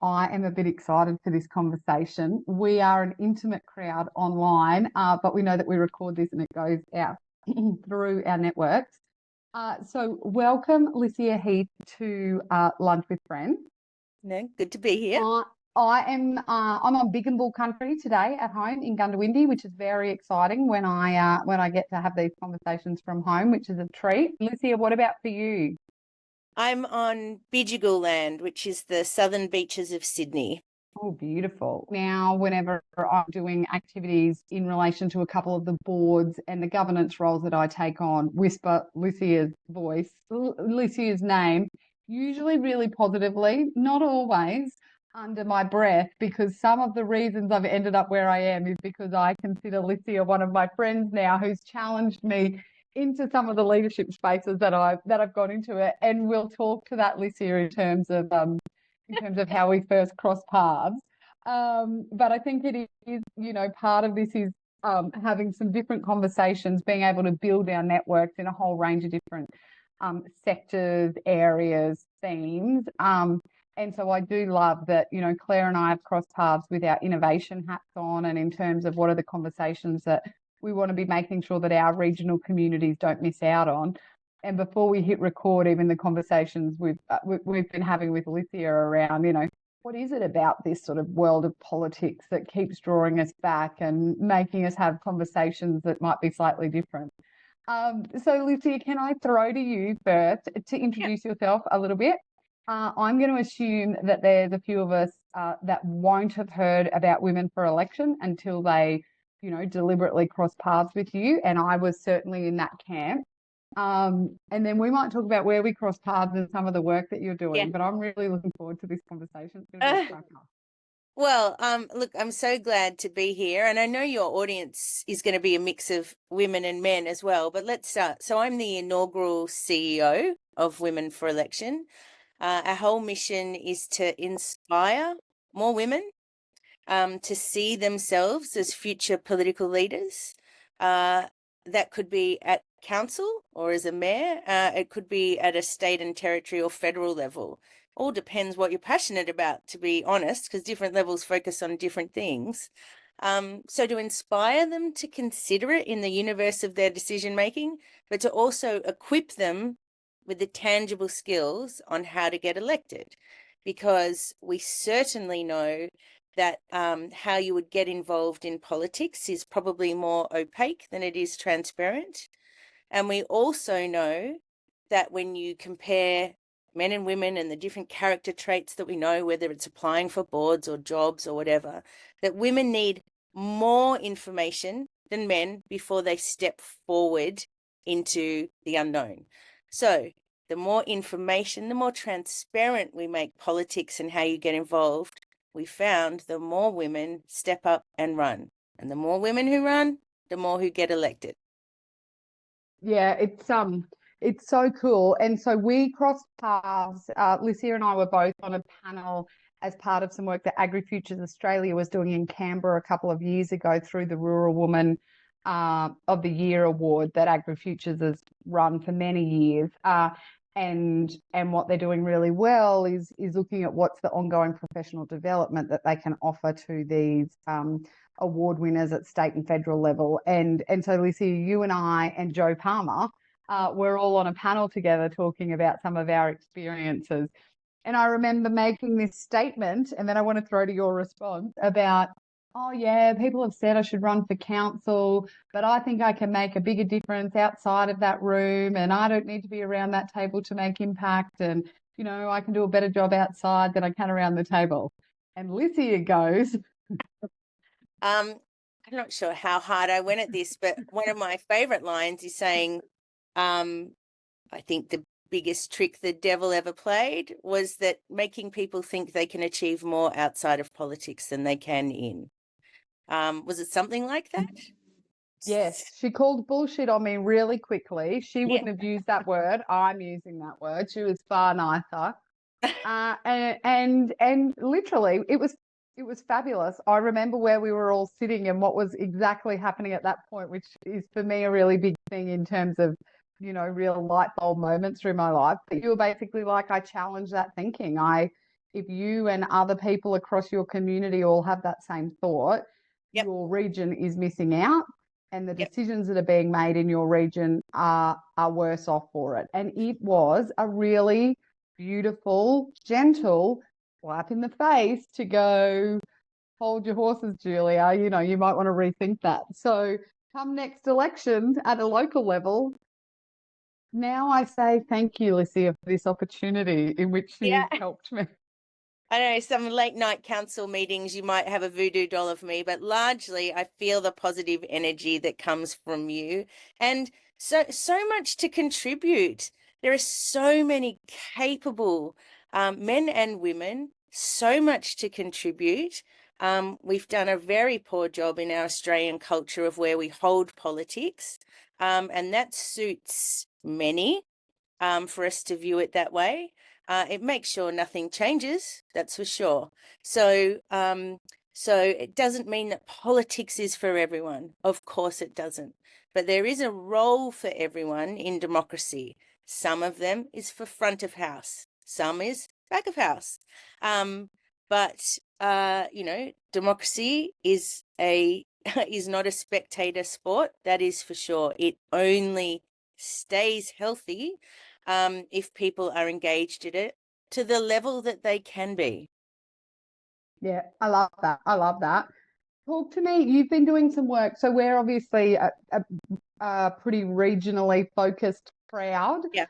I am a bit excited for this conversation. We are an intimate crowd online, but we know that we record this and it goes out through our networks. So welcome, Licia Heath, to Lunch with Friends. No, good to be here. I'm on Big and Bull country today at home in Gundawindi, which is very exciting when I get to have these conversations from home, which is a treat. Licia, what about for you? I'm on Bidjigal land, which is the southern beaches of Sydney. Oh, beautiful. Now, whenever I'm doing activities in relation to a couple of the boards and the governance roles that I take on, whisper Lucia's voice, Lucia's name, usually really positively, not always under my breath, because some of the reasons I've ended up where I am is because I consider Licia one of my friends now who's challenged me into some of the leadership spaces that I've got into it. And we'll talk to that, Licia, in terms of how we first crossed paths. But I think it is, part of this is having some different conversations, being able to build our networks in a whole range of different sectors, areas, themes. And so I do love that, Claire and I have crossed paths with our innovation hats on, and in terms of what are the conversations that we want to be making sure that our regional communities don't miss out on. And before we hit record, even the conversations we've been having with Licia around, what is it about this sort of world of politics that keeps drawing us back and making us have conversations that might be slightly different? So, Licia, can I throw to you first to introduce yourself a little bit? I'm going to assume that there's a few of us that won't have heard about Women for Election until they, deliberately cross paths with you. And I was certainly in that camp. And then we might talk about where we cross paths and some of the work that you're doing. Yeah. But I'm really looking forward to this conversation. Well, look, I'm so glad to be here, and I know your audience is going to be a mix of women and men as well, but let's start. So I'm the inaugural CEO of Women for Election. Our whole mission is to inspire more women to see themselves as future political leaders. That could be at council or as a mayor. It could be at a state and territory or federal level. All depends what you're passionate about, to be honest, because different levels focus on different things. So to inspire them to consider it in the universe of their decision making, but to also equip them with the tangible skills on how to get elected, because we certainly know that how you would get involved in politics is probably more opaque than it is transparent. And we also know that when you compare men and women and the different character traits that we know, whether it's applying for boards or jobs or whatever, that women need more information than men before they step forward into the unknown. So the more information, the more transparent we make politics and how you get involved, we found the more women step up and run. And the more women who run, the more who get elected. Yeah, it's so cool. And so we crossed paths. Licia and I were both on a panel as part of some work that AgriFutures Australia was doing in Canberra a couple of years ago through the Rural Woman of the Year award that AgriFutures has run for many years. And what they're doing really well is looking at what's the ongoing professional development that they can offer to these award winners at state and federal level. And so, Licia, you and I and Joe Palmer, we're all on a panel together talking about some of our experiences. And I remember making this statement, and then I want to throw to your response about, oh yeah, people have said I should run for council, but I think I can make a bigger difference outside of that room, and I don't need to be around that table to make impact, and I can do a better job outside than I can around the table. And Licia goes, I'm not sure how hard I went at this, but one of my favorite lines is saying, I think the biggest trick the devil ever played was that making people think they can achieve more outside of politics than they can in. Was it something like that? Yes, she called bullshit on me really quickly. She wouldn't have used that word. I'm using that word. She was far nicer. And literally it was fabulous. I remember where we were all sitting and what was exactly happening at that point, which is for me a really big thing in terms of, real light bulb moments through my life. But you were basically like, I challenge that thinking. I if you and other people across your community all have that same thought, Yep. your region is missing out, and the Yep. decisions that are being made in your region are worse off for it. And it was a really beautiful, gentle slap in the face to go, hold your horses, Julia. You know, you might want to rethink that. So come next elections at a local level, now I say thank you, Licia, for this opportunity in which you've Yeah. helped me. I know some late night council meetings, you might have a voodoo doll of me, but largely I feel the positive energy that comes from you, and so much to contribute. There are so many capable men and women, so much to contribute. We've done a very poor job in our Australian culture of where we hold politics, and that suits many, for us to view it that way. It makes sure nothing changes, that's for sure. So, so it doesn't mean that politics is for everyone. Of course it doesn't. But there is a role for everyone in democracy. Some of them is for front of house, some is back of house. But you know, democracy is a is not a spectator sport, that is for sure. It only stays healthy if people are engaged in it to the level that they can be. Yeah, I love that. I love that. Talk to me. You've been doing some work. So we're obviously a pretty regionally focused crowd. Yeah.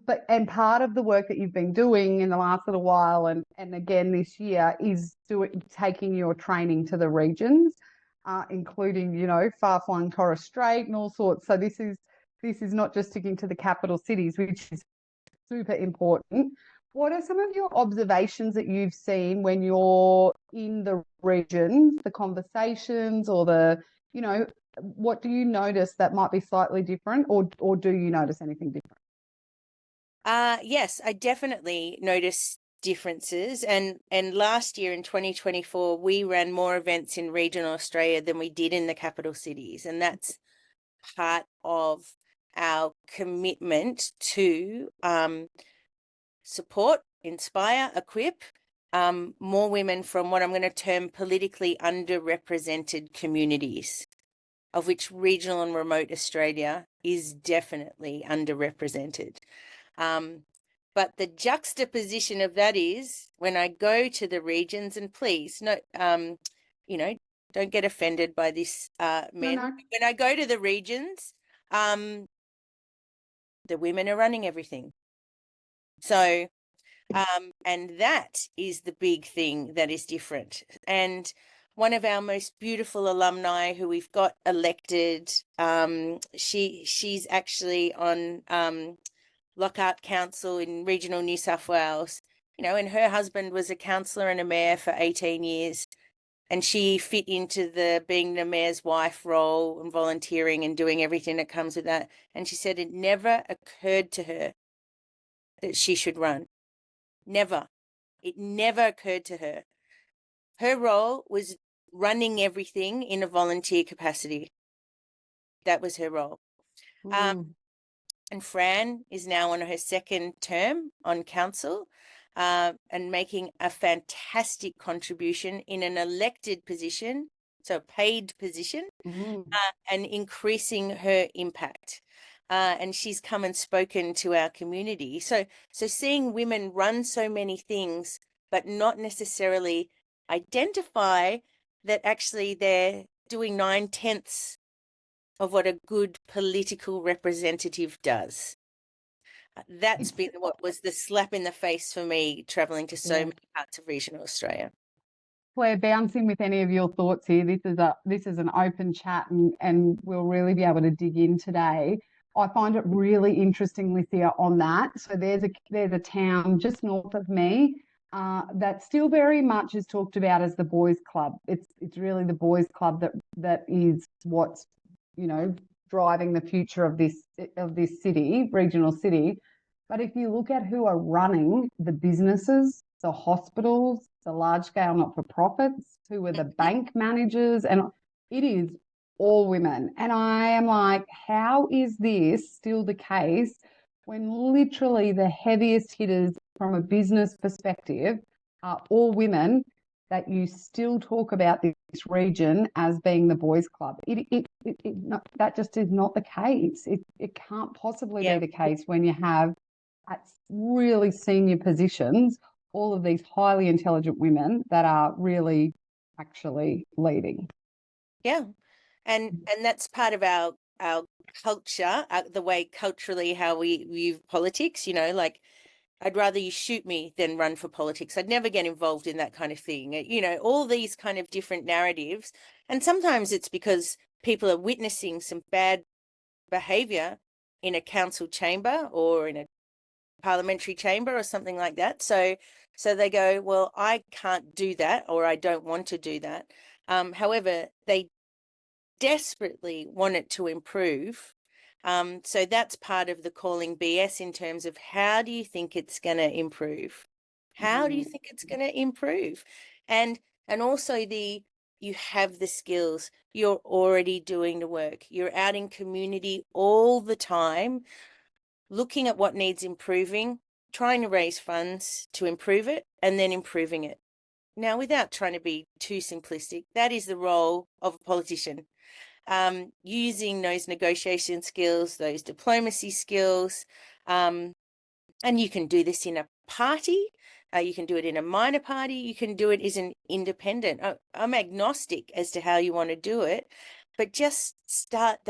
But and part of the work that you've been doing in the last little while and again this year is taking your training to the regions, including, you know, far-flung Torres Strait and all sorts. So this is not just sticking to the capital cities, which is super important. What are some of your observations that you've seen when you're in the regions, the conversations or the, you know, what do you notice that might be slightly different, or do you notice anything different? Yes, I definitely noticed differences, and last year in 2024 we ran more events in regional Australia than we did in the capital cities, and that's part of our commitment to support, inspire, equip more women from what I'm going to term politically underrepresented communities, of which regional and remote Australia is definitely underrepresented. But the juxtaposition of that is when I go to the regions, and please, no, you know, don't get offended by this, men. No. When I go to the regions, the women are running everything. So, and that is the big thing that is different. And one of our most beautiful alumni who we've got elected, she's actually on Lockhart Council in regional New South Wales, you know, and her husband was a councillor and a mayor for 18 years. And she fit into the being the mayor's wife role and volunteering and doing everything that comes with that. And she said it never occurred to her that she should run. Never. It never occurred to her. Her role was running everything in a volunteer capacity. That was her role. And Fran is now on her second term on council, and making a fantastic contribution in an elected position, so a paid position, and increasing her impact. And she's come and spoken to our community. So seeing women run so many things, but not necessarily identify that actually they're doing 9/10 of what a good political representative does. That's been what was the slap in the face for me, traveling to so many parts of regional Australia. Claire, bouncing with any of your thoughts here. This is an open chat, and we'll really be able to dig in today. I find it really interesting, Licia, on that. So there's a town just north of me that still very much is talked about as the boys' club. It's really the boys' club that is what's, you know, driving the future of this city, regional city. But if you look at who are running the businesses, the hospitals, the large scale not for profits, who are the bank managers, and it is all women. And I am like, how is this still the case when literally the heaviest hitters from a business perspective or women, that you still talk about this region as being the boys' club. That just is not the case. It can't possibly be Yeah. the case when you have at really senior positions all of these highly intelligent women that are really actually leading. Yeah. And that's part of our culture, the way culturally how we view politics, you know, like I'd rather you shoot me than run for politics. I'd never get involved in that kind of thing. You know, all these kind of different narratives. And sometimes it's because people are witnessing some bad behavior in a council chamber or in a parliamentary chamber or something like that. So they go, well, I can't do that, or I don't want to do that. However, they desperately want it to improve. So that's part of the calling BS in terms of how do you think it's going to improve? How do you think it's going to improve? And also you have the skills, you're already doing the work, you're out in community all the time, looking at what needs improving, trying to raise funds to improve it, and then improving it. Now, without trying to be too simplistic, that is the role of a politician. Using those negotiation skills, those diplomacy skills. And you can do this in a party. You can do it in a minor party. You can do it as an independent. I'm agnostic as to how you want to do it, but just start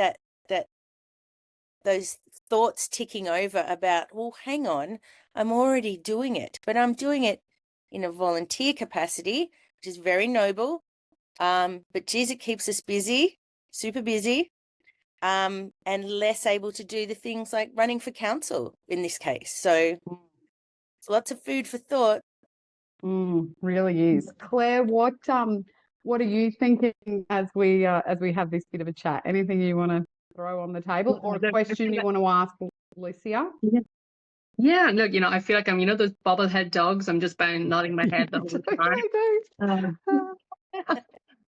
those thoughts ticking over about, well, hang on, I'm already doing it, but I'm doing it in a volunteer capacity, which is very noble. But geez, it keeps us busy, super busy, and less able to do the things like running for council in this case. So it's lots of food for thought. Really is. Claire, what are you thinking as we have this bit of a chat? Anything you want to throw on the table, or a question you want to ask Licia? Yeah, look, I feel like I'm, those bobblehead dogs. I'm just nodding my head the whole time.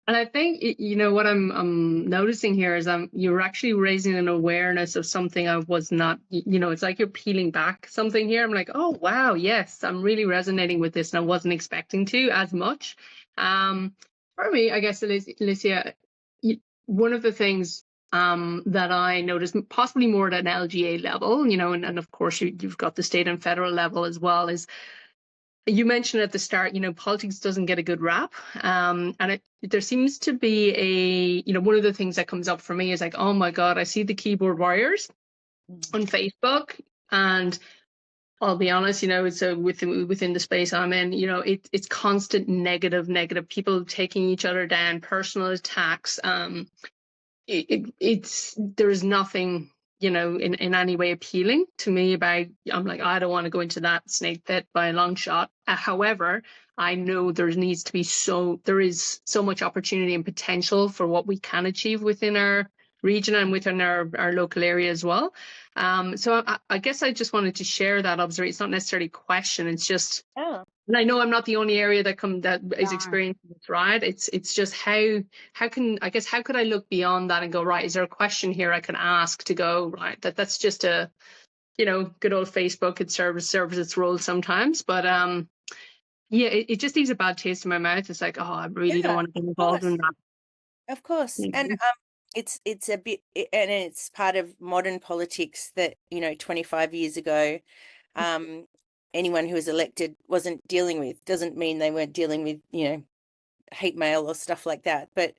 And I think, what I'm noticing here is you're actually raising an awareness of something I was not, it's like you're peeling back something here. I'm like, oh, wow, yes, I'm really resonating with this, and I wasn't expecting to as much. For me, I guess, Licia, one of the things that I noticed, possibly more at an LGA level, and of course you've got the state and federal level as well, is you mentioned at the start, politics doesn't get a good rap. And there seems to be one of the things that comes up for me is like, oh my God, I see the keyboard warriors on Facebook, and I'll be honest, so within the space I'm in, it's constant negative people taking each other down, personal attacks. There's nothing, in any way appealing to me about, I'm like, I don't want to go into that snake pit by a long shot. However, I know there is so much opportunity and potential for what we can achieve within our region and within our local area as well. So I guess I just wanted to share that observation. It's not necessarily a question. It's just, and I know I'm not the only area that is experiencing this, right? It's just how could I look beyond that and go, right, is there a question here I can ask to go, right, that's just a, good old Facebook, it serves its role sometimes, but yeah, it just leaves a bad taste in my mouth. It's like, oh, I really don't want to get involved in that. Of course. And it's a bit, and it's part of modern politics that, 25 years ago, anyone who was elected wasn't dealing with. Doesn't mean they weren't dealing with, hate mail or stuff like that. But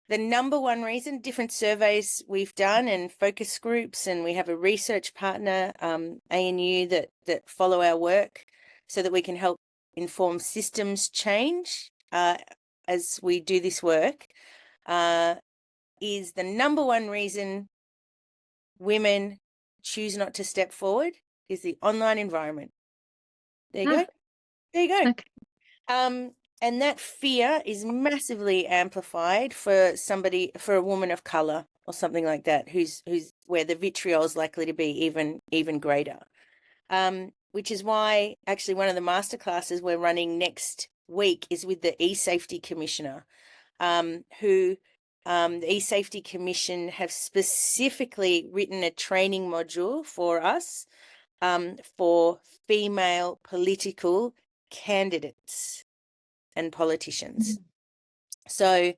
the number one reason, different surveys we've done and focus groups, and we have a research partner, ANU, that follow our work so that we can help inform systems change as we do this work, is the number one reason women choose not to step forward is the online environment. There you go. There you go. Okay. And that fear is massively amplified for a woman of color or something like that, who's where the vitriol is likely to be even greater. Which is why actually one of the masterclasses we're running next week is with the E-Safety Commissioner, who the E-Safety Commission have specifically written a training module for us for female political candidates and politicians. So,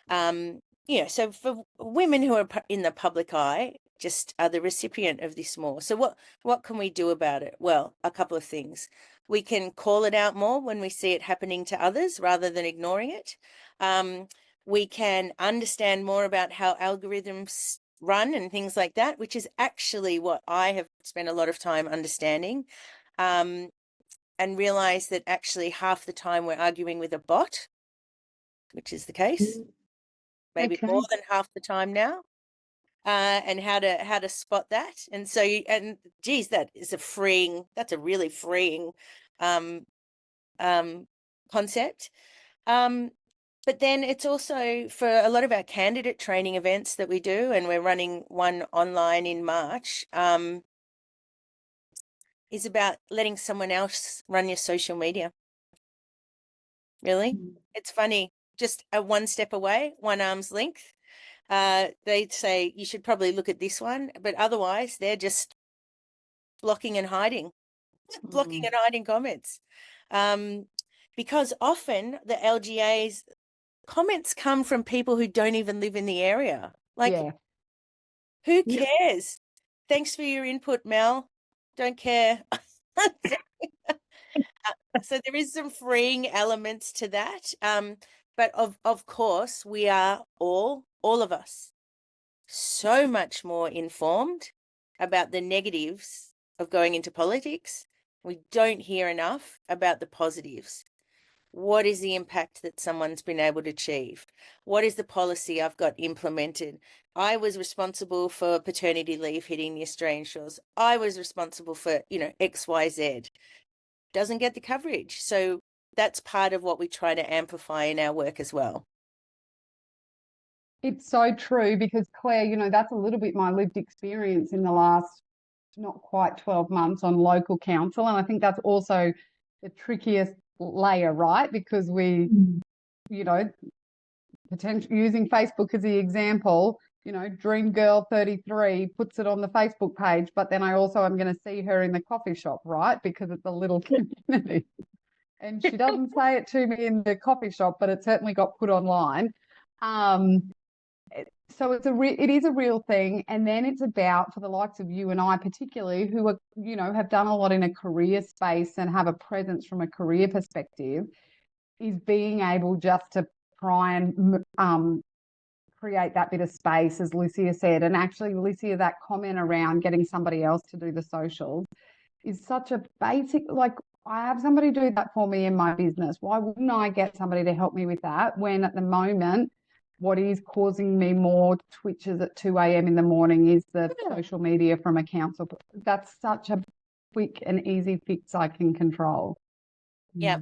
so for women who are in the public eye, just are the recipient of this more. So what can we do about it? Well, a couple of things. We can call it out more when we see it happening to others rather than ignoring it. We can understand more about how algorithms run and things like that, which is actually what I have spent a lot of time understanding, and realize that actually half the time we're arguing with a bot, which is the case, maybe more than half the time now. And how to spot that. And so, geez, that's a really freeing concept. But then it's also for a lot of our candidate training events that we do, and we're running one online in March, is about letting someone else run your social media. Really? It's funny, just a one step away, one arm's length. They'd say you should probably look at this one, but otherwise they're just blocking and hiding comments. Because often the LGA's comments come from people who don't even live in the area. Who cares? Thanks for your input, Mel. Don't care. So there is some freeing elements to that. But of course, we are all of us, so much more informed about the negatives of going into politics. We don't hear enough about the positives. What is the impact that someone's been able to achieve? What is the policy I've got implemented? I was responsible for paternity leave hitting the Australian shores. I was responsible for, XYZ. Doesn't get the coverage. So that's part of what we try to amplify in our work as well. It's so true because, Claire, that's a little bit my lived experience in the last not quite 12 months on local council. And I think that's also the trickiest layer, right? Because we, potentially using Facebook as the example, Dream Girl 33 puts it on the Facebook page, but then I also am going to see her in the coffee shop, right? Because it's a little community. And she doesn't say it to me in the coffee shop, but it certainly got put online. So it is a real thing. And then it's about, for the likes of you and I particularly, who are, have done a lot in a career space and have a presence from a career perspective, is being able just to try and create that bit of space, as Licia said. And actually, Licia, that comment around getting somebody else to do the socials is such a basic, I have somebody do that for me in my business. Why wouldn't I get somebody to help me with that when at the moment, what is causing me more twitches at 2 a.m. in the morning is the social media from a council. That's such a quick and easy fix I can control. Yeah.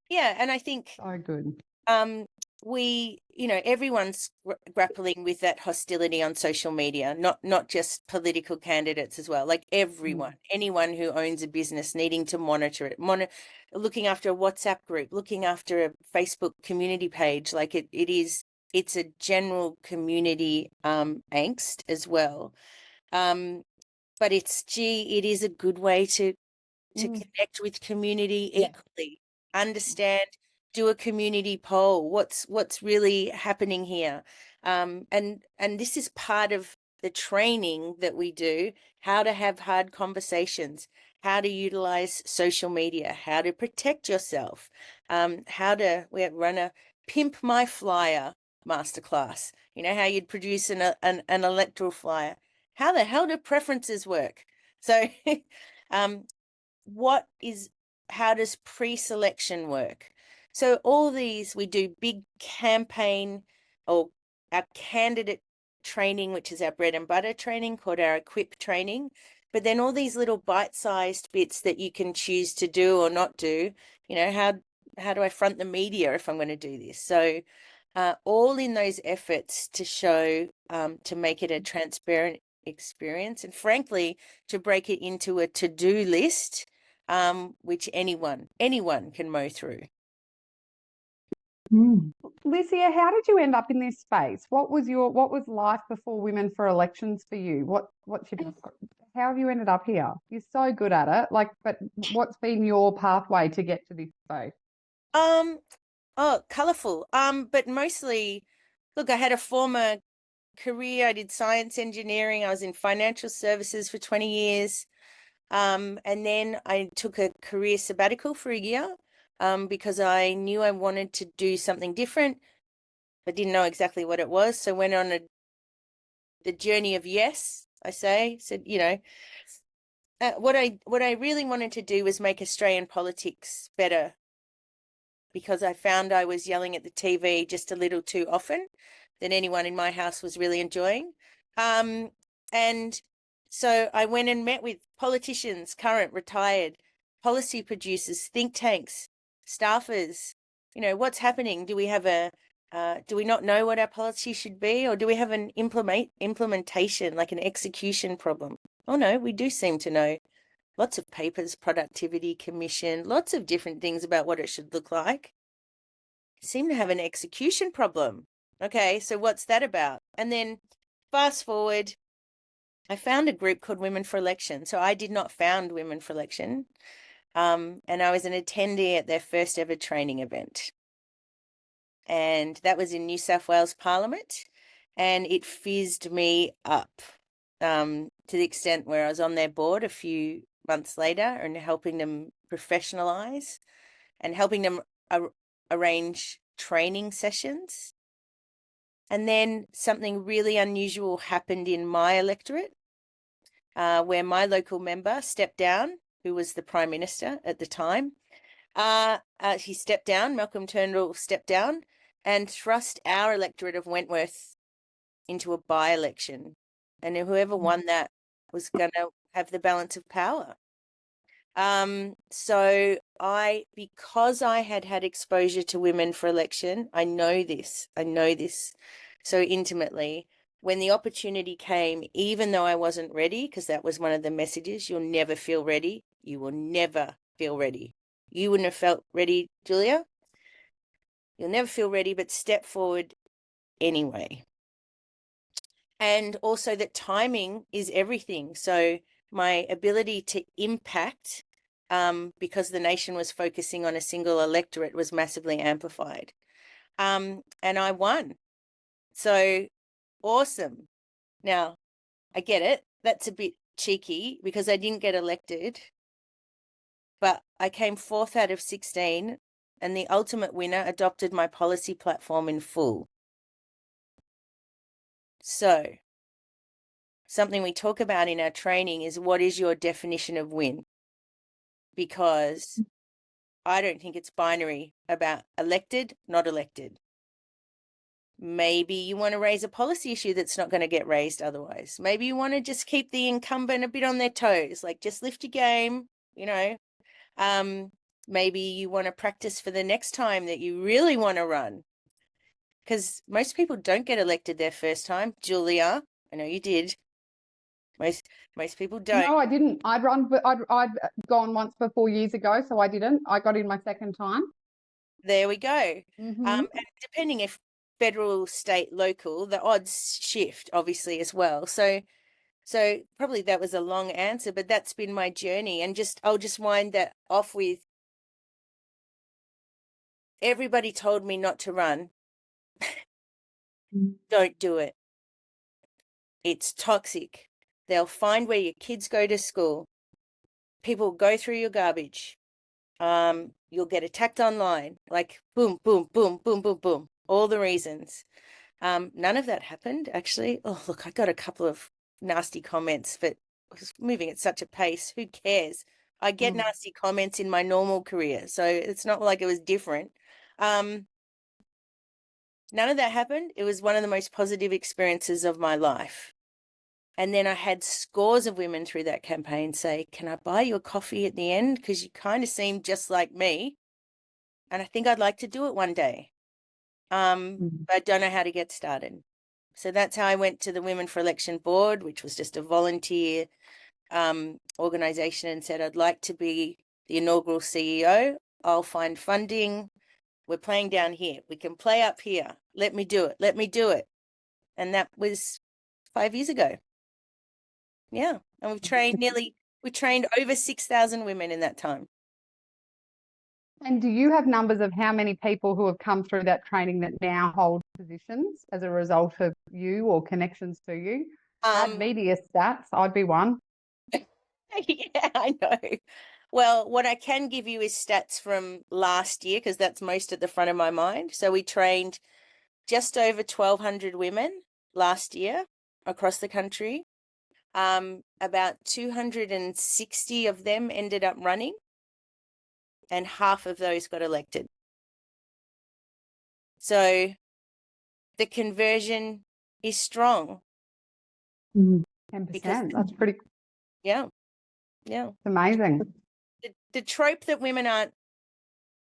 Yeah. And I think so good. Everyone's grappling with that hostility on social media, not just political candidates as well, like everyone, anyone who owns a business needing to monitor it, looking after a WhatsApp group, looking after a Facebook community page. Like it's a general community angst as well. But it is a good way to connect with community equally, understand, do a community poll. What's really happening here? And this is part of the training that we do, how to have hard conversations, how to utilize social media, how to protect yourself, we run a Pimp My Flyer masterclass, how you'd produce an electoral flyer. How the hell do preferences work? So how does pre-selection work? So all these, we do big campaign or our candidate training, which is our bread and butter training called our equip training, but then all these little bite-sized bits that you can choose to do or not do, how do I front the media if I'm going to do this? So all in those efforts to show, to make it a transparent experience, and frankly, to break it into a to-do list, which anyone can mow through. Licia, how did you end up in this space? What was life before Women for Elections for you? What's your background? how have you ended up here? You're so good at it. Like, but what's been your pathway to get to this space? Oh, colourful. But mostly, look, I had a former career. I did science engineering. I was in financial services for 20 years. And then I took a career sabbatical for a year, because I knew I wanted to do something different, but didn't know exactly what it was. So went on the journey of yes, said, what I really wanted to do was make Australian politics better, because I found I was yelling at the TV just a little too often than anyone in my house was really enjoying. And so I went and met with politicians, current, retired, policy producers, think tanks, staffers. What's happening? Do we have do we not know what our policy should be, or do we have an implementation, like an execution problem? Oh no, we do seem to know. Lots of papers, productivity commission, lots of different things about what it should look like. Seem to have an execution problem. Okay, so what's that about? And then fast forward, I found a group called Women for Election. So I did not found Women for Election. And I was an attendee at their first ever training event. And that was in New South Wales Parliament. And it fizzed me up, to the extent where I was on their board a few months later and helping them professionalize and helping them arrange training sessions. And then something really unusual happened in my electorate, where my local member stepped down, who was the Prime Minister at the time. He stepped down, Malcolm Turnbull stepped down, and thrust our electorate of Wentworth into a by-election. And whoever won that was going to have the balance of power. So because I had exposure to Women for Election, I know this so intimately. When the opportunity came, even though I wasn't ready, because that was one of the messages, you'll never feel ready. You will never feel ready. You wouldn't have felt ready, Julia. You'll never feel ready, but step forward anyway. And also that timing is everything. So my ability to impact, because the nation was focusing on a single electorate, was massively amplified. And I won. So awesome. Now, I get it. That's a bit cheeky because I didn't get elected, but I came 4th out of 16, and the ultimate winner adopted my policy platform in full. So something we talk about in our training is, what is your definition of win? Because I don't think it's binary about elected, not elected. Maybe you want to raise a policy issue that's not going to get raised otherwise. Maybe you want to just keep the incumbent a bit on their toes, like just lift your game, Maybe you want to practice for the next time that you really want to run. Because most people don't get elected their first time. Julia, I know you did. Most people don't. No, I didn't. I'd gone once before years ago, so I didn't. I got in my second time. There we go. Mm-hmm. And depending if federal, state, local, the odds shift obviously as well. So probably that was a long answer, but that's been my journey. And I'll just wind that off with, everybody told me not to run. Don't do it. It's toxic. They'll find where your kids go to school. People go through your garbage. You'll get attacked online, like boom, boom, boom, boom, boom, boom, all the reasons. None of that happened, actually. Oh, look, I got a couple of nasty comments, but I was moving at such a pace. Who cares? I get nasty comments in my normal career, so it's not like it was different. None of that happened. It was one of the most positive experiences of my life. And then I had scores of women through that campaign say, can I buy you a coffee at the end? Because you kind of seem just like me. And I think I'd like to do it one day. But I don't know how to get started. So that's how I went to the Women for Election board, which was just a volunteer organization, and said, I'd like to be the inaugural CEO. I'll find funding. We're playing down here. We can play up here. Let me do it. Let me do it. And that was 5 years ago. Yeah. And we trained over 6,000 women in that time. And do you have numbers of how many people who have come through that training that now hold positions as a result of you or connections to you? Add media stats, I'd be one. Yeah, I know. Well, what I can give you is stats from last year, because that's most at the front of my mind. So we trained just over 1,200 women last year across the country. About 260 of them ended up running, and half of those got elected. So the conversion is strong. 10%. Because That's pretty yeah. it's amazing. The trope that women aren't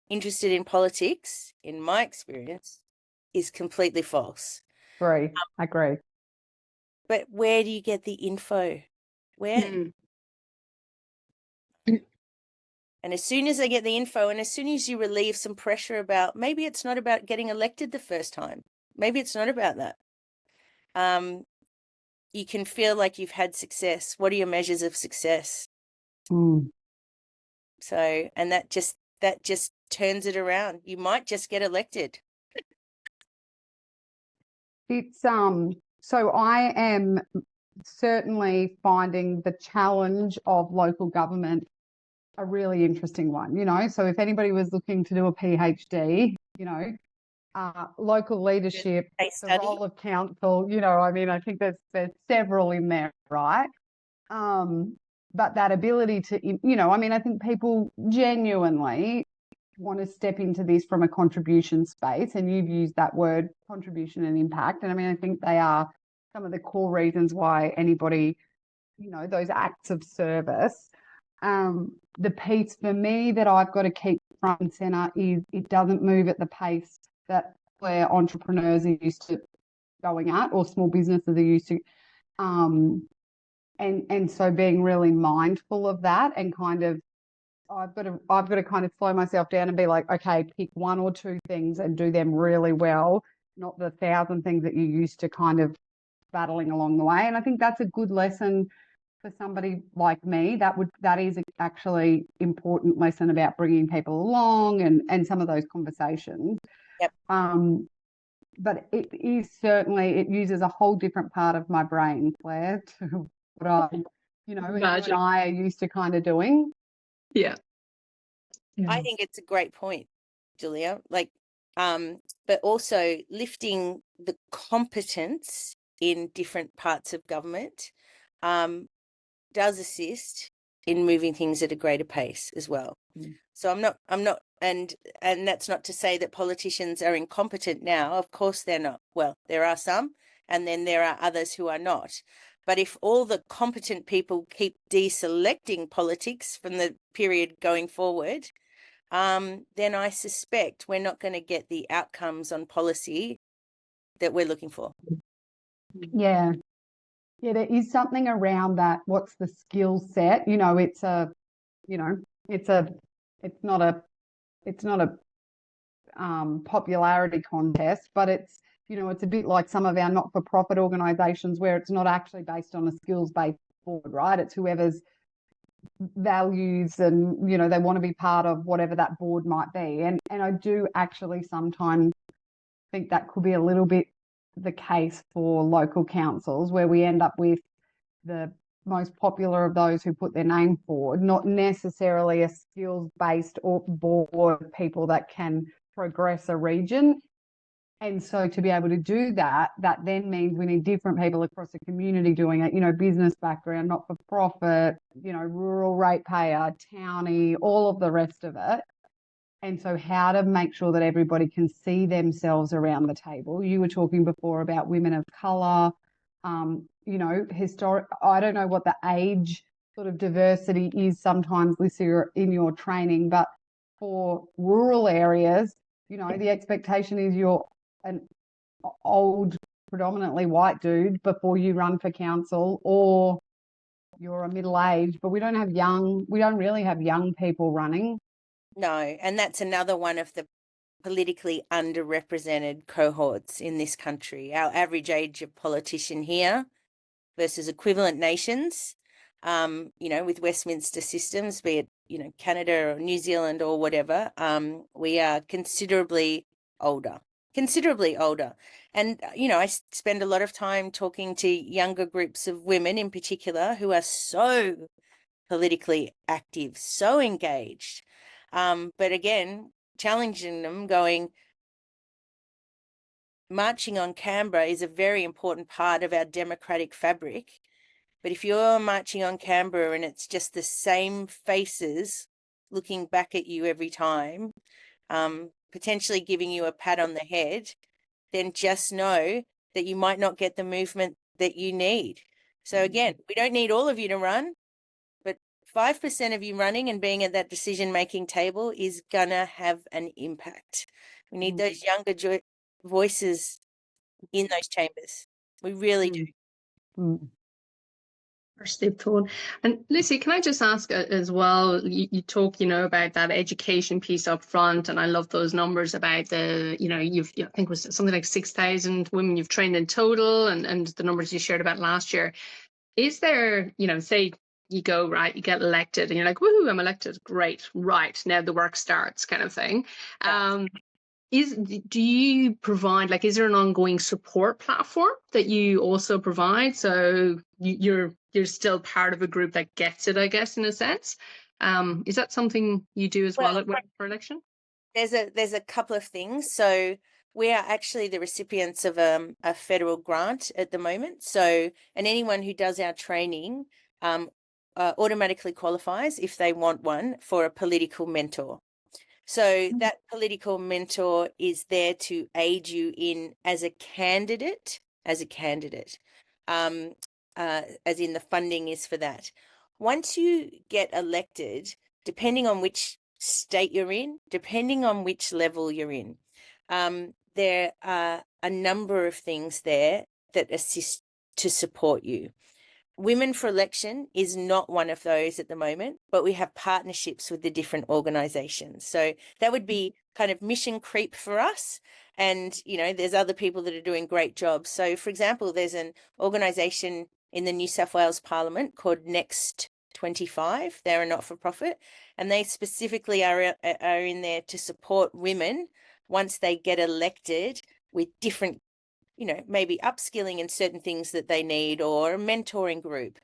interested in politics, in my experience, is completely false. I agree. But where do you get the info? Where? And as soon as they get the info, and as soon as you relieve some pressure about, maybe it's not about getting elected the first time. Maybe it's not about that. You can feel like you've had success. What are your measures of success? So, and that just turns it around. You might just get elected. It's so I am certainly finding the challenge of local government a really interesting one, you know. So if anybody was looking to do a PhD, you know, local leadership, the role of council, you know, I mean, I think there's several in there, right? But that ability to, you know, I mean, I think people genuinely want to step into this from a contribution space, and you've used that word, contribution and impact. And I mean, I think they are some of the core reasons why anybody, you know, those acts of service. The piece for me that I've got to keep front and center is it doesn't move at the pace that where entrepreneurs are used to going at, or small businesses are used to. And so being really mindful of that, and kind of I've got to kind of slow myself down and be like, okay, pick one or two things and do them really well, not the 1,000 things that you used to kind of battling along the way. And I think that's a good lesson for somebody like me. That is actually important lesson about bringing people along and some of those conversations. Yep. But it is certainly, it uses a whole different part of my brain, Claire, to what I, you know, you and I are used to kind of doing. Yeah. I think it's a great point, Julia. Like, but also lifting the competence in different parts of government does assist in moving things at a greater pace as well. So I'm not, and that's not to say that politicians are incompetent now. Of course they're not. Well, there are some, and then there are others who are not. But if all the competent people keep deselecting politics from the period going forward, then I suspect we're not going to get the outcomes on policy that we're looking for. Yeah. Yeah, there is something around that. What's the skill set? You know, it's not a popularity contest, but it's, you know, it's a bit like some of our not-for-profit organisations where it's not actually based on a skills-based board, right? It's whoever's values and, you know, they want to be part of whatever that board might be. And I do actually sometimes think that could be a little bit the case for local councils, where we end up with the most popular of those who put their name forward, not necessarily a skills-based or board of people that can progress a region. And so to be able to do that, that then means we need different people across the community doing it, you know, business background, not-for-profit, you know, rural ratepayer, townie, all of the rest of it. And so how to make sure that everybody can see themselves around the table. You were talking before about women of colour, you know, I don't know what the age sort of diversity is sometimes, Licia, in your training, but for rural areas, you know, the expectation is you're an old, predominantly white dude before you run for council, or you're a middle-aged, but we don't really have young people running. No, and that's another one of the politically underrepresented cohorts in this country. Our average age of politician here versus equivalent nations, with Westminster systems, be it, Canada or New Zealand or whatever, we are considerably older. And, I spend a lot of time talking to younger groups of women in particular who are so politically active, so engaged. But again, challenging them, going, marching on Canberra is a very important part of our democratic fabric. But if you're marching on Canberra and it's just the same faces looking back at you every time, potentially giving you a pat on the head, then just know that you might not get the movement that you need. So again, we don't need all of you to run, but 5% of you running and being at that decision-making table is gonna have an impact. We need those younger voices in those chambers. We really do. Step forward. And Licia, can I just ask as well, you talk, about that education piece up front, and I love those numbers about the, I think it was something like 6,000 women you've trained in total, and the numbers you shared about last year. Is there, say you go, right, you get elected and you're like, woohoo, I'm elected, great, right, now the work starts kind of thing. Yeah. Do you provide, is there an ongoing support platform that you also provide? So you're still part of a group that gets it, I guess, in a sense. Is that something you do as well at Wentworth for election? There's a couple of things. So we are actually the recipients of a federal grant at the moment. So, and anyone who does our training automatically qualifies, if they want one, for a political mentor. So that political mentor is there to aid you in as a candidate, as in the funding is for that. Once you get elected, depending on which state you're in, depending on which level you're in, there are a number of things there that assist to support you. Women for Election is not one of those at the moment, but we have partnerships with the different organizations. So that would be kind of mission creep for us. And, there's other people that are doing great jobs. So, for example, there's an organization in the New South Wales Parliament called Next 25. They're a not-for-profit, and they specifically are in there to support women once they get elected with different, maybe upskilling in certain things that they need, or a mentoring group.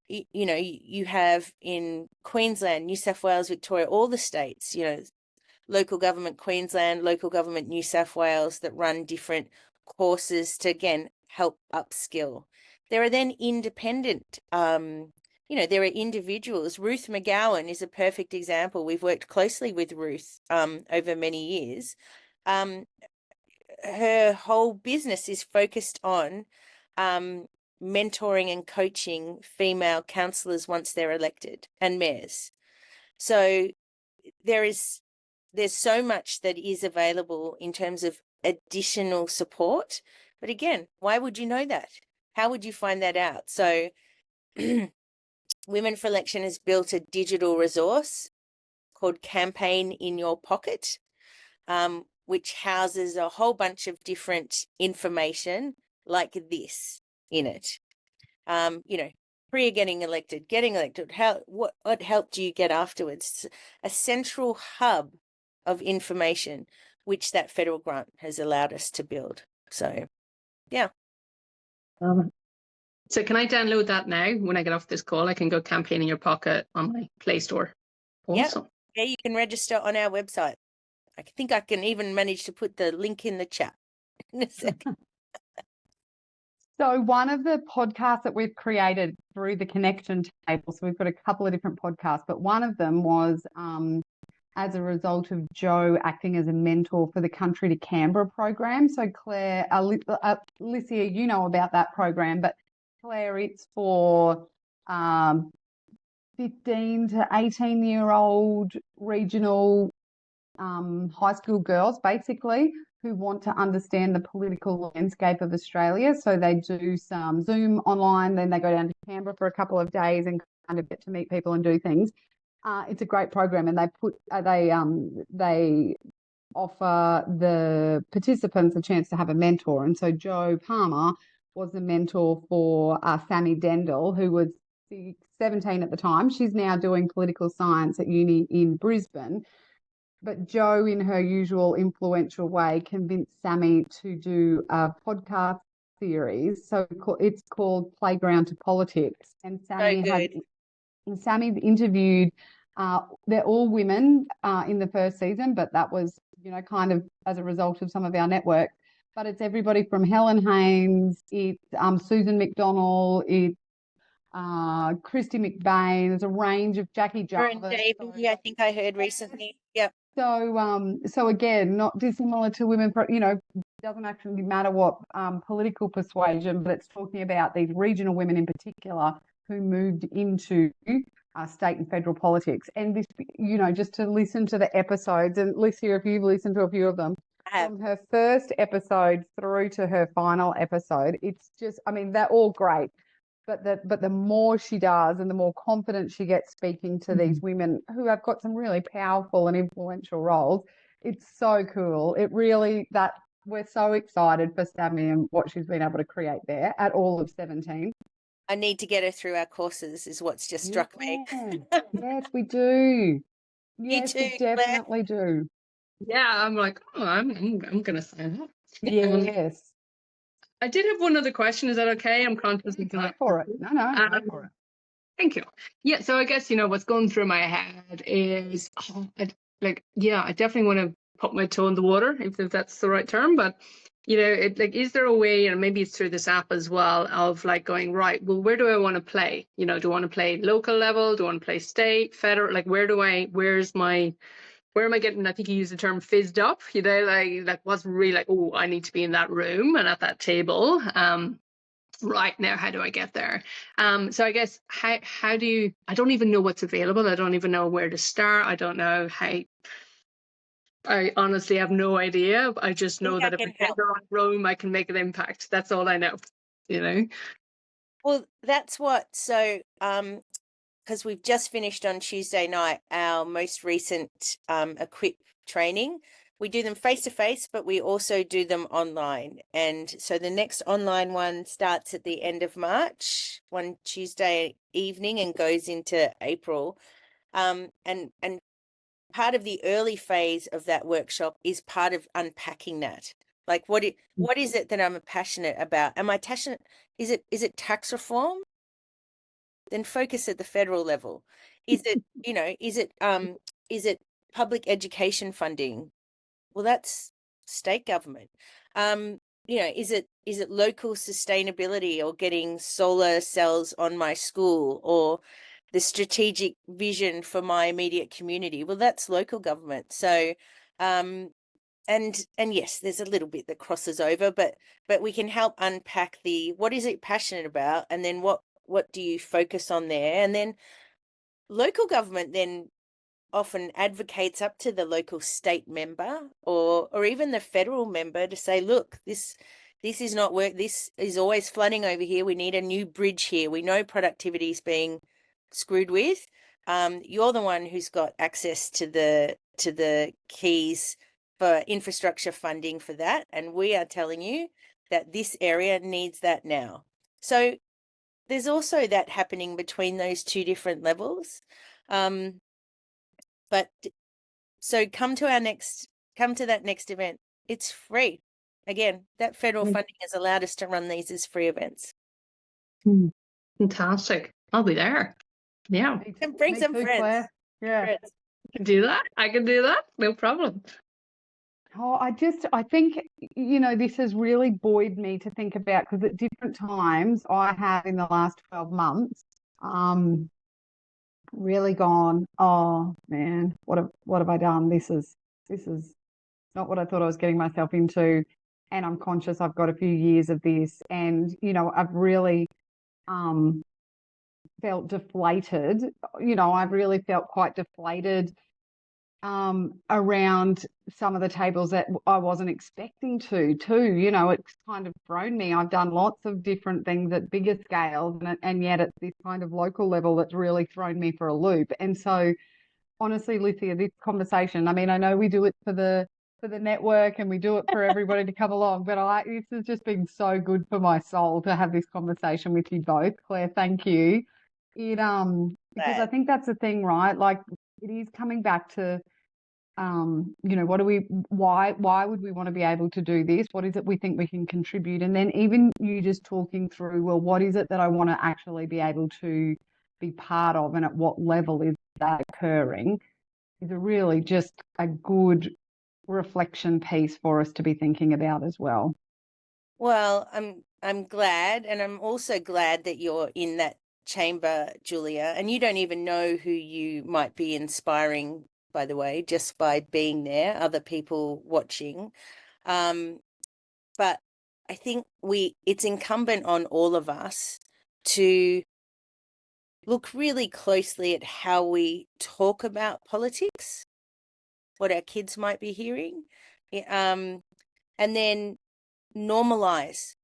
You have in Queensland, New South Wales, Victoria, all the states, local government Queensland, local government New South Wales, that run different courses to, again, help upskill. There are then independent, there are individuals. Ruth McGowan is a perfect example. We've worked closely with Ruth over many years. Her whole business is focused on mentoring and coaching female councillors once they're elected, and mayors. So there's so much that is available in terms of additional support. But again, why would you know that? How would you find that out? So Women for Election has built a digital resource called Campaign in Your Pocket, which houses a whole bunch of different information like this in it. Pre getting elected, what help do you get afterwards? A central hub of information, which that federal grant has allowed us to build. So, yeah. So can I download that now? When I get off this call, I can go Campaign in Your Pocket on my Play Store. Awesome. Yeah, you can register on our website. I think I can even manage to put the link in the chat in a second. So one of the podcasts that we've created through the connection table, so we've got a couple of different podcasts, but one of them was as a result of Joe acting as a mentor for the Country to Canberra program. So Claire, Licia, you know about that program, but Claire, it's for 15 to 18-year-old regional high school girls, basically, who want to understand the political landscape of Australia. So they do some Zoom online, then they go down to Canberra for a couple of days and kind of get to meet people and do things. It's a great program, and they offer the participants a chance to have a mentor. And so Joe Palmer was the mentor for Sammy Dendel, who was 17 at the time. She's now doing political science at uni in Brisbane. But Jo, in her usual influential way, convinced Sammy to do a podcast series. So it's called Playground to Politics. And Sammy interviewed, they're all women in the first season, but that was, kind of as a result of some of our network. But it's everybody from Helen Haynes, it's Susan McDonnell, it's Christy McBain, there's a range of Jackie Jarvis. David, I think I heard recently. Yep. So again, not dissimilar to women, it doesn't actually matter what political persuasion, but it's talking about these regional women in particular who moved into state and federal politics. And this, just to listen to the episodes, and Licia, if you've listened to a few of them, from her first episode through to her final episode, it's just, they're all great. But the more she does and the more confident she gets speaking to these women who have got some really powerful and influential roles, it's so cool. We're so excited for Sammy and what she's been able to create there at all of 17. I need to get her through our courses is what's just struck me. Yes, we do. Yes, we definitely do. Yeah, I'm like, I'm going to sign up. Yes. I did have one other question. Is that okay? I'm conscious of Go for it. No, go for it. Thank you. Yeah, so I guess, what's going through my head is, I definitely want to put my toe in the water, if that's the right term. But, is there a way, and maybe it's through this app as well, of going, right, well, where do I want to play? Do I want to play local level? Do I want to play state, federal? Where am I getting, I think you used the term fizzed up, wasn't really oh, I need to be in that room and at that table. Right now, how do I get there? So I guess, how do you, I don't even know what's available. I don't even know where to start. I don't know how, I honestly have no idea. I just know that if I get the right room, I can make an impact. That's all I know, Well, that's because we've just finished on Tuesday night our most recent equip training. We do them face-to-face, but we also do them online. And so the next online one starts at the end of March, one Tuesday evening, and goes into April. And part of the early phase of that workshop is part of unpacking that. Like, what is it that I'm passionate about? Am I passionate? Is it tax reform? Then focus at the federal level. Is it, is it public education funding? Well, that's state government. Is it local sustainability or getting solar cells on my school or the strategic vision for my immediate community? Well, that's local government. So, and yes, there's a little bit that crosses over, but we can help unpack what is it passionate about, and then what do you focus on there? And then local government then often advocates up to the local state member or even the federal member to say, look, this is not work. This is always flooding over here. We need a new bridge here. We know productivity is being screwed with. You're the one who's got access to the keys for infrastructure funding for that. And we are telling you that this area needs that now. So there's also that happening between those two different levels. But so come to that next event. It's free. Again, that federal funding has allowed us to run these as free events. Fantastic. I'll be there. Yeah. And bring some friends. Claire. Yeah. Friends. I can do that. I can do that. No problem. Oh, I think, this has really buoyed me to think about, because at different times I have in the last 12 months, really gone, oh man, what have I done? This is not what I thought I was getting myself into. And I'm conscious I've got a few years of this, and, I've really, felt deflated. I've really felt quite deflated around some of the tables that I wasn't expecting to too. It's kind of thrown me. I've done lots of different things at bigger scales, and yet at this kind of local level, that's really thrown me for a loop. And so honestly, Licia, this conversation, I know we do it for the for the network and we do it for everybody to come along. But this has just been so good for my soul to have this conversation with you both. Claire, thank you. Because I think that's the thing, right? Like it is coming back to why would we want to be able to do this? What is it we think we can contribute? And then even you just talking through, well, what is it that I want to actually be able to be part of, and at what level is that occurring, is a really just a good reflection piece for us to be thinking about as well. Well, I'm glad, and I'm also glad that you're in that chamber, Julia, and you don't even know who you might be inspiring, by the way, just by being there, other people watching. But I think it's incumbent on all of us to look really closely at how we talk about politics, what our kids might be hearing, and then normalize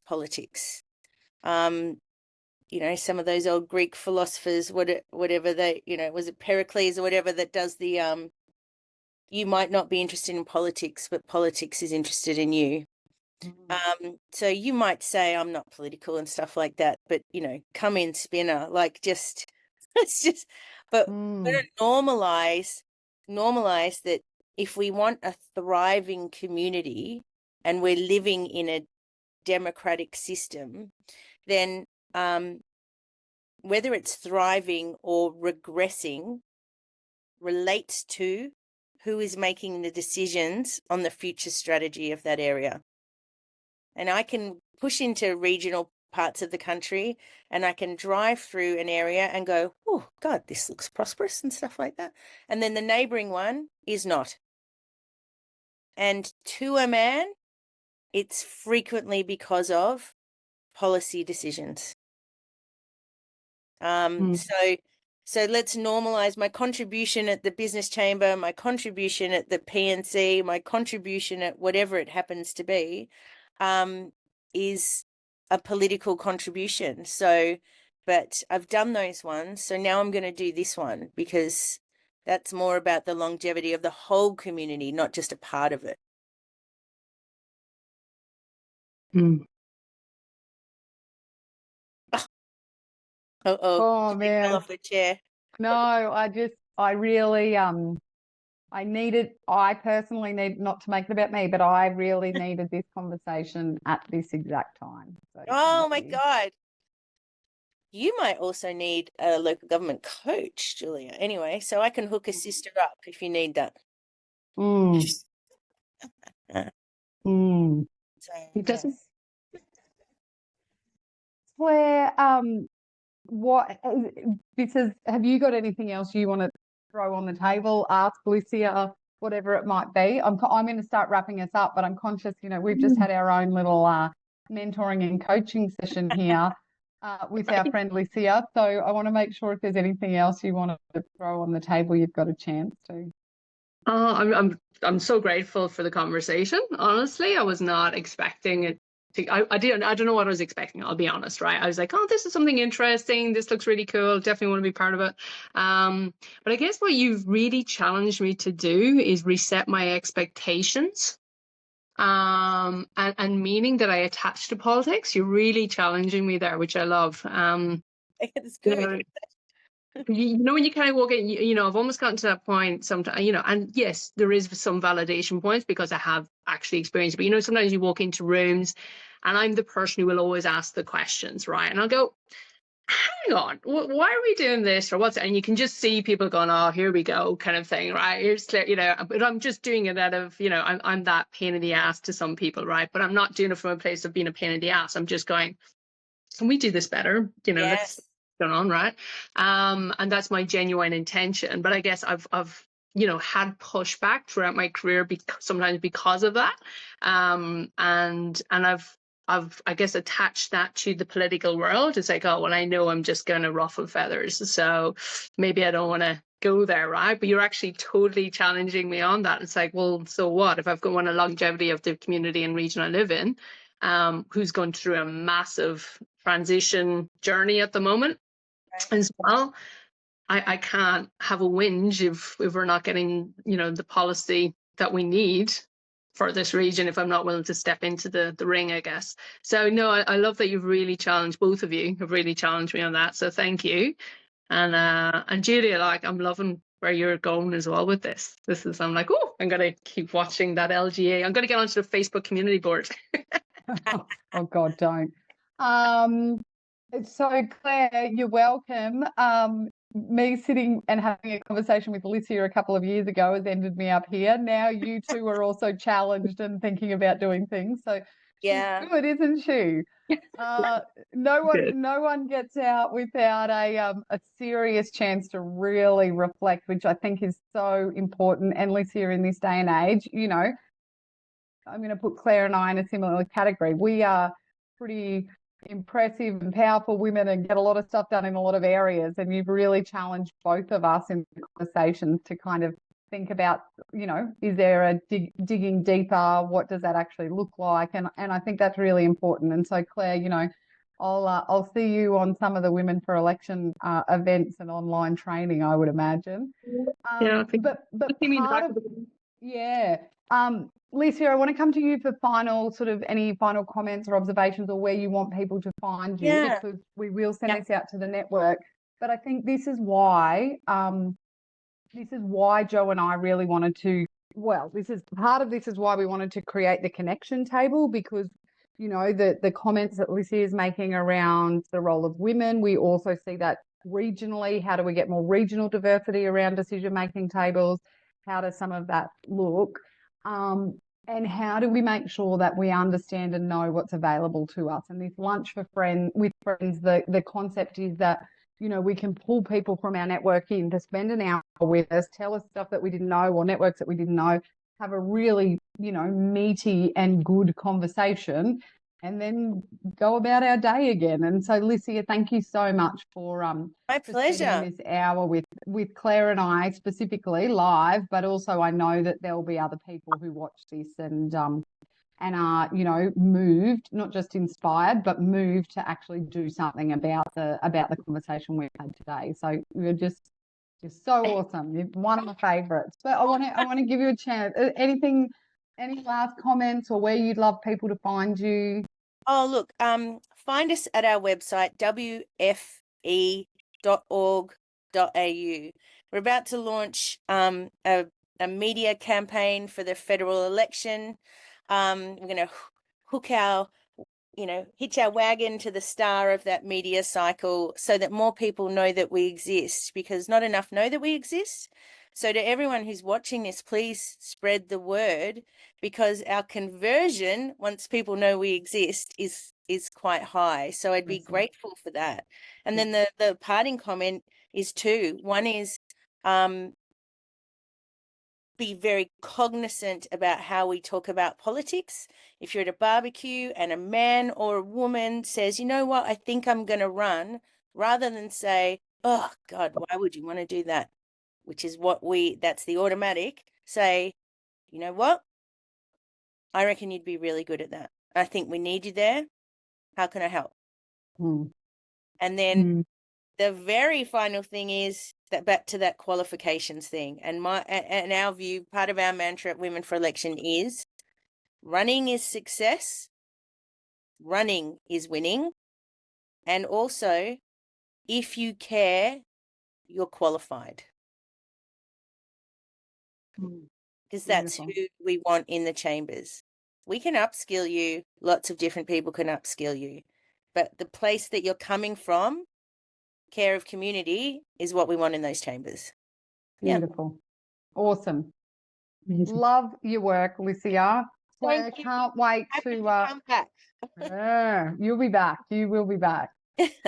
politics. Some of those old Greek philosophers, whatever they, was it Pericles or whatever, that does the you might not be interested in politics, but politics is interested in you. So you might say I'm not political and stuff like that, but come in, spinner, like just it's just, but normalize that if we want a thriving community and we're living in a democratic system, then whether it's thriving or regressing relates to who is making the decisions on the future strategy of that area. And I can push into regional parts of the country and I can drive through an area and go, oh, God, this looks prosperous and stuff like that. And then the neighboring one is not. And to a man, it's frequently because of policy decisions. So let's normalize my contribution at the business chamber, my contribution at the PNC, my contribution at whatever it happens to be, is a political contribution. So, but I've done those ones. So now I'm going to do this one because that's more about the longevity of the whole community, not just a part of it. Oh man, fell off the chair. No, I really I personally need, not to make it about me, but I really needed this conversation at this exact time. So oh my God. You might also need a local government coach, Julia. Anyway, so I can hook a sister up if you need that. It doesn't. Claire, have you got anything else you want to throw on the table, ask Licia, whatever it might be? I'm going to start wrapping us up, but I'm conscious, we've just had our own little mentoring and coaching session here with our friend Licia. So I want to make sure if there's anything else you want to throw on the table, you've got a chance to. I'm so grateful for the conversation. Honestly, I was not expecting it. I don't know what I was expecting. I'll be honest, right? I was like, oh, this is something interesting. This looks really cool. Definitely want to be part of it. But I guess what you've really challenged me to do is reset my expectations. And meaning that I attach to politics. You're really challenging me there, which I love. It's good. When you kind of walk in, I've almost gotten to that point sometimes, and yes, there is some validation points because I have actually experienced it. But, sometimes you walk into rooms and I'm the person who will always ask the questions, right? And I'll go, hang on, why are we doing this or what's it? And you can just see people going, oh, here we go kind of thing, right? Here's, but I'm just doing it out of, I'm that pain in the ass to some people, right? But I'm not doing it from a place of being a pain in the ass. I'm just going, can we do this better? Yes. Let's going on, right? And that's my genuine intention. But I guess I've had pushback throughout my career sometimes because of that. And I've I guess attached that to the political world. It's like, oh well, I know I'm just going to ruffle feathers, so maybe I don't want to go there, right? But you're actually totally challenging me on that. It's like, well, so what if I've got one of longevity of the community and region I live in, who's going through a massive transition journey at the moment as well. I can't have a whinge if we're not getting, the policy that we need for this region if I'm not willing to step into the ring, I guess. So no, I love that you've really challenged, both of you have really challenged me on that. So thank you. And Julia, like, I'm loving where you're going as well with this. I'm like, oh, I'm gonna keep watching that LGA. I'm gonna get onto the Facebook community board. Oh God, don't. So Claire, you're welcome. Me sitting and having a conversation with Licia a couple of years ago has ended me up here. Now you two are also challenged and thinking about doing things. So she's good, isn't she? No one gets out without a serious chance to really reflect, which I think is so important. And Licia, in this day and age, you know, I'm going to put Claire and I in a similar category. We are pretty impressive and powerful women and get a lot of stuff done in a lot of areas. And you've really challenged both of us in the conversations to kind of think about, you know, is there a digging deeper? What does that actually look like? And I think that's really important. And so, Claire, you know, I'll see you on some of the Women for Election events and online training, I would imagine. Yeah, I think but part of, yeah. Licia, I want to come to you for any final comments or observations, or where you want people to find you, because we will send this out to the network. But I think this is why Joe and I really wanted to, this is why we wanted to create the connection table, because, you know, the comments that Licia is making around the role of women, we also see that regionally. How do we get more regional diversity around decision-making tables? How does some of that look? And how do we make sure that we understand and know what's available to us? And this lunch with friends, the concept is that, you know, we can pull people from our network in to spend an hour with us, tell us stuff that we didn't know, or networks that we didn't know, have a really, you know, meaty and good conversation, and then go about our day again. And so, Licia, thank you so much for my pleasure, spending this hour with Claire and I specifically live, but also I know that there will be other people who watch this and are, you know, moved, not just inspired, but moved to actually do something about the conversation we've had today. So you're just so awesome. You're one of my favorites. But I want to give you a chance. Any last comments, or where you'd love people to find you? Oh, look, find us at our website, wfe.org.au. We're about to launch a media campaign for the federal election. We're going to hitch our wagon to the star of that media cycle so that more people know that we exist, because not enough know that we exist. So to everyone who's watching this, please spread the word, because our conversion, once people know we exist, is quite high. So I'd be grateful for that. And then the parting comment is two. One is be very cognizant about how we talk about politics. If you're at a barbecue and a man or a woman says, you know what, I think I'm going to run, rather than say, oh God, why would you want to do that? Which is that's the automatic. Say, you know what? I reckon you'd be really good at that. I think we need you there. How can I help? And then the very final thing is that back to that qualifications thing. And our view, part of our mantra at Women for Election is running is success, running is winning, and also if you care, you're qualified. Because that's who we want in the chambers. We can upskill you. Lots of different people can upskill you. But the place that you're coming from, care of community, is what we want in those chambers. Beautiful. Awesome. Love your work, Licia. I can't wait to come back. You'll be back. You will be back.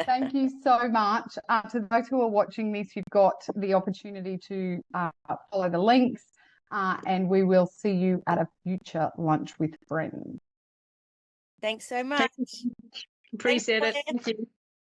Thank you so much. To those who are watching this, you've got the opportunity to follow the links, and we will see you at a future lunch with friends. Thanks so much. Appreciate it. Thank you.